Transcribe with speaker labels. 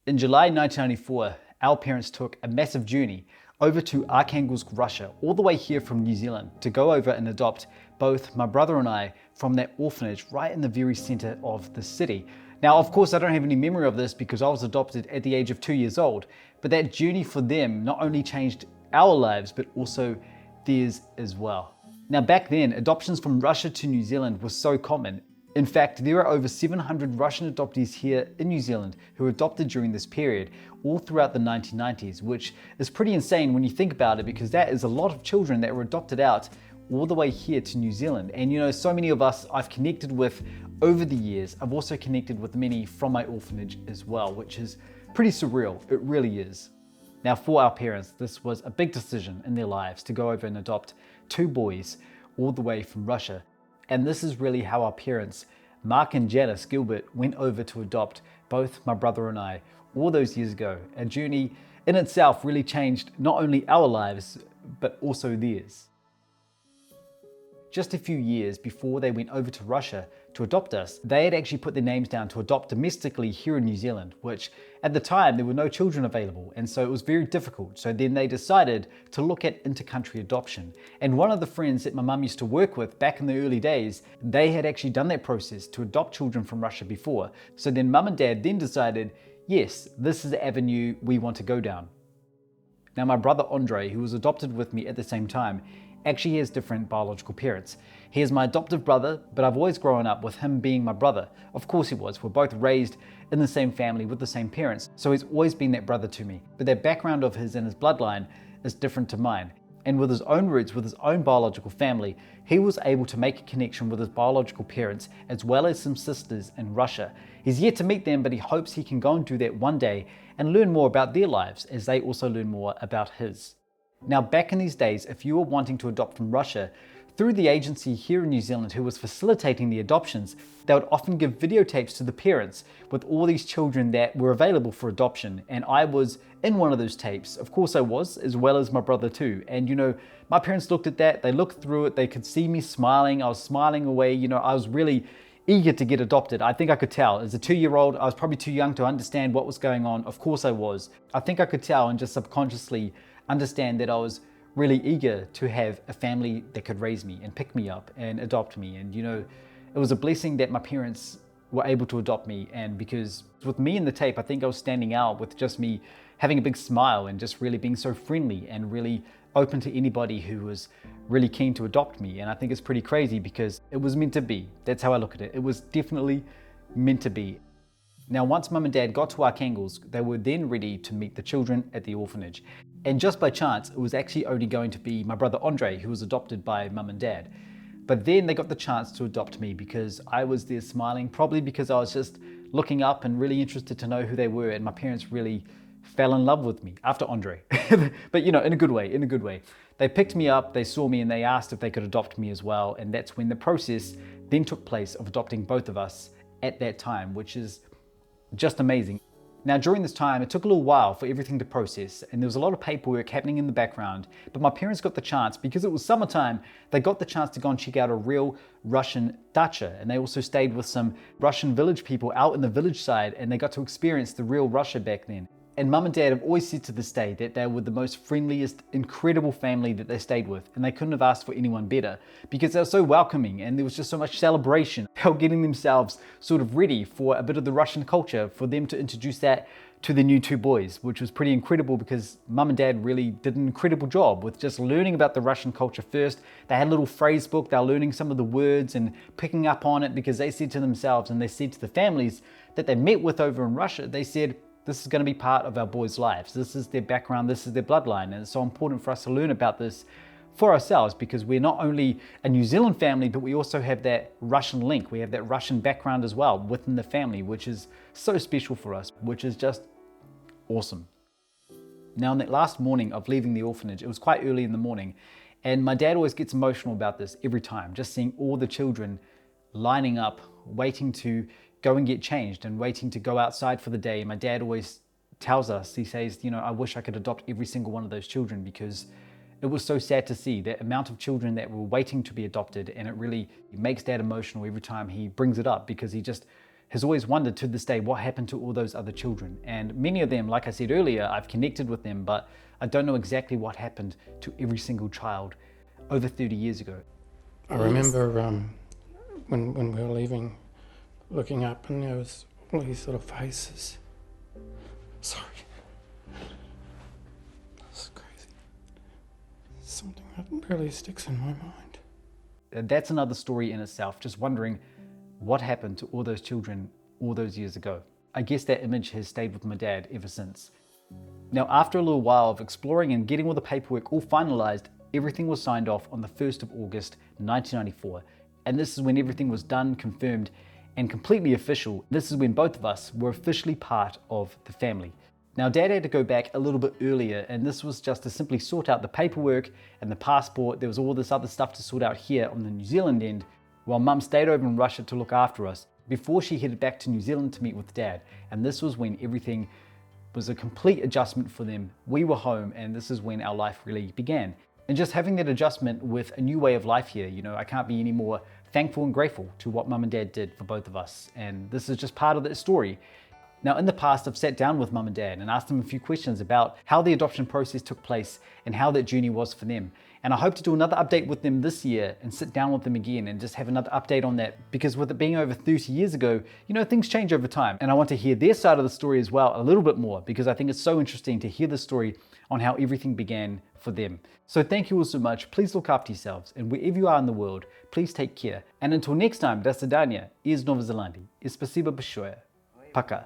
Speaker 1: In July 1994, our parents took a massive journey over to Arkhangelsk, Russia, all the way here from New Zealand to go over and adopt both my brother and I from that orphanage right in the very center of the city. Now, of course, I don't have any memory of this because I was adopted at the age of 2 years old, but that journey for them not only changed our lives, but also theirs as well. Now, back then, adoptions from Russia to New Zealand was so common. In fact, there are over 700 Russian adoptees here in New Zealand who were adopted during this period, all throughout the 1990s, which is pretty insane when you think about it, because that is a lot of children that were adopted out all the way here to New Zealand. And you know, so many of us I've connected with over the years. I've also connected with many from my orphanage as well, which is pretty surreal. It really is. Now, for our parents, this was a big decision in their lives to go over and adopt 2 boys all the way from Russia. And this is really how our parents, Mark and Janice Gilbert, went over to adopt both my brother and I all those years ago. A journey in itself really changed not only our lives, but also theirs. Just a few years before they went over to Russia to adopt us, they had actually put their names down to adopt domestically here in New Zealand, which at the time there were no children available, and so it was very difficult. So then they decided to look at inter-country adoption. And one of the friends that my mum used to work with back in the early days, they had actually done that process to adopt children from Russia before. So then mum and dad then decided, yes, this is the avenue we want to go down. Now, my brother Andre, who was adopted with me at the same time, actually has different biological parents. He is my adoptive brother, but I've always grown up with him being my brother. Of course he was. We're both raised in the same family with the same parents, so he's always been that brother to me. But that background of his and his bloodline is different to mine. And with his own roots, with his own biological family, he was able to make a connection with his biological parents as well as some sisters in Russia. He's yet to meet them, but he hopes he can go and do that one day and learn more about their lives as they also learn more about his. Now, back in these days, if you were wanting to adopt from Russia, through the agency here in New Zealand who was facilitating the adoptions, they would often give videotapes to the parents with all these children that were available for adoption. And I was in one of those tapes. Of course I was, as well as my brother too. And you know, my parents looked at that, they looked through it, they could see me smiling, I was smiling away, you know, I was really eager to get adopted. I think I could tell. As a 2-year-old, I was probably too young to understand what was going on. Of course I was. I think I could tell and just subconsciously understand that I was really eager to have a family that could raise me and pick me up and adopt me. And you know, it was a blessing that my parents were able to adopt me. And because with me in the tape, I think I was standing out with just me having a big smile and just really being so friendly and really open to anybody who was really keen to adopt me. And I think it's pretty crazy because it was meant to be. That's how I look at it. It was definitely meant to be. Now, once mum and dad got to Arkhangelsk, they were then ready to meet the children at the orphanage. And just by chance, it was actually only going to be my brother Andre, who was adopted by mum and dad. But then they got the chance to adopt me because I was there smiling, probably because I was just looking up and really interested to know who they were. And my parents really fell in love with me after Andre. But you know, in a good way, in a good way. They picked me up, they saw me, and they asked if they could adopt me as well. And that's when the process then took place of adopting both of us at that time, which is just amazing. Now, during this time, it took a little while for everything to process, and there was a lot of paperwork happening in the background, but my parents got the chance, because it was summertime, they got the chance to go and check out a real Russian dacha, and they also stayed with some Russian village people out in the village side, and they got to experience the real Russia back then. And mum and dad have always said to this day that they were the most friendliest, incredible family that they stayed with, and they couldn't have asked for anyone better because they were so welcoming and there was just so much celebration. They were getting themselves sort of ready for a bit of the Russian culture, for them to introduce that to the new 2 boys, which was pretty incredible because mum and dad really did an incredible job with just learning about the Russian culture first. They had a little phrase book, they were learning some of the words and picking up on it because they said to themselves and they said to the families that they met with over in Russia, they said, this is going to be part of our boys' lives. This is their background, this is their bloodline. And it's so important for us to learn about this for ourselves because we're not only a New Zealand family, but we also have that Russian link. We have that Russian background as well within the family, which is so special for us, which is just awesome. Now, on that last morning of leaving the orphanage, it was quite early in the morning, and my dad always gets emotional about this every time, just seeing all the children lining up, waiting to go and get changed and waiting to go outside for the day. My dad always tells us, he says, you know, I wish I could adopt every single one of those children because it was so sad to see the amount of children that were waiting to be adopted, and it really makes Dad emotional every time he brings it up because he just has always wondered to this day what happened to all those other children. And many of them, like I said earlier, I've connected with them, but I don't know exactly what happened to every single child over 30 years ago.
Speaker 2: I remember when we were leaving, looking up, and there was all these little faces. Sorry. That's crazy. Something that really sticks in my mind.
Speaker 1: That's another story in itself, just wondering what happened to all those children all those years ago. I guess that image has stayed with my dad ever since. Now, after a little while of exploring and getting all the paperwork all finalized, everything was signed off on the 1st of August 1994. And this is when everything was done, confirmed, and completely official. This is when both of us were officially part of the family. Now, Dad had to go back a little bit earlier, and this was just to simply sort out the paperwork and the passport. There was all this other stuff to sort out here on the New Zealand end, while Mum stayed over in Russia to look after us before she headed back to New Zealand to meet with Dad. And this was when everything was a complete adjustment for them. We were home, and this is when our life really began. And just having that adjustment with a new way of life here, I can't be any more thankful and grateful to what Mum and Dad did for both of us. And this is just part of that story. Now, in the past, I've sat down with Mum and Dad and asked them a few questions about how the adoption process took place and how that journey was for them. And I hope to do another update with them this year and sit down with them again and just have another update on that, because with it being over 30 years ago, things change over time. And I want to hear their side of the story as well a little bit more, because I think it's so interesting to hear the story on how everything began for them. So thank you all so much. Please look after yourselves, and wherever you are in the world, please take care. And until next time, do swidania, iz Nowy Zelandii. I spasibo большое. Пока.